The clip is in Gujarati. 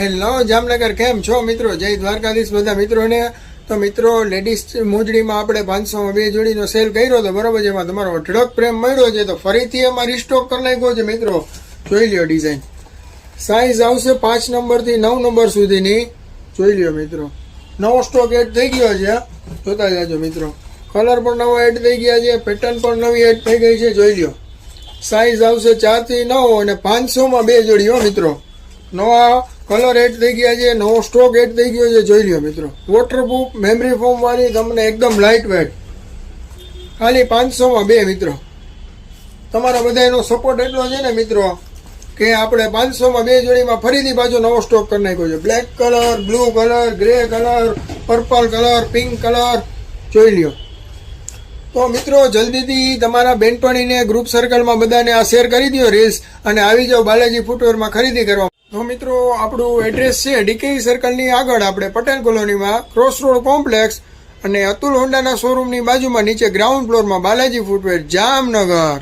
હેલો જામનગર, કેમ છો મિત્રો? જય દ્વારકાધીશ બધા મિત્રોને. તો મિત્રો, લેડીઝ મોજડીમાં આપણે 500માં 2 જોડીનો સેલ કર્યો હતો, બરાબર? જેમાં તમારો અઢળક પ્રેમ મળ્યો છે, તો ફરીથી એમાં રિસ્ટોક કરી નાખ્યો છે મિત્રો. જોઈ લ્યો ડિઝાઇન. સાઇઝ આવશે 5 નંબરથી 9 નંબર સુધીની. જોઈ લ્યો મિત્રો, નવો સ્ટોક એડ થઈ ગયો છે, જોતા જાજો મિત્રો. કલર પણ નવો એડ થઈ ગયા છે, પેટર્ન પણ નવી એડ થઈ ગઈ છે. જોઈ લ્યો. સાઇઝ આવશે 4 થી 9 અને 500માં 2 જોડી હો મિત્રો. નવા કલર એડ થઈ ગયા છે, નવો સ્ટોક એડ થઈ ગયો છે. જોઈ લ્યો મિત્રો, વોટરપ્રૂફ મેમરી ફોમ વાળી, તમને એકદમ લાઇટ વેટ, ખાલી 500માં 2 મિત્રો. તમારા બધાનો સપોર્ટ એટલો છે ને મિત્રો કે આપણે 500માં 2 જોડીમાં ફરીથી પાછો નવો સ્ટોક કરી નાખ્યો છે. Black colour, blue colour, grey colour, purple colour, pink colour. જોઈ લ્યો. તો મિત્રો, જલ્દીથી તમારા બેનપણીને ગ્રુપ સર્કલમાં બધાને આ શેર કરી દો રીલ્સ, અને આવી જાઓ બાલાજી ફૂટવેરમાં ખરીદી કરવા. તો મિત્રો, આપણું એડ્રેસ છે ડીકેઈ સર્કલની આગળ, આપણે પટેલ કોલોનીમાં, ક્રોસ રોડ કોમ્પ્લેક્સ, અને અતુલ હોન્ડાના શોરૂમની બાજુમાં નીચે ગ્રાઉન્ડ ફ્લોરમાં બાલાજી ફૂટવેર, જામનગર.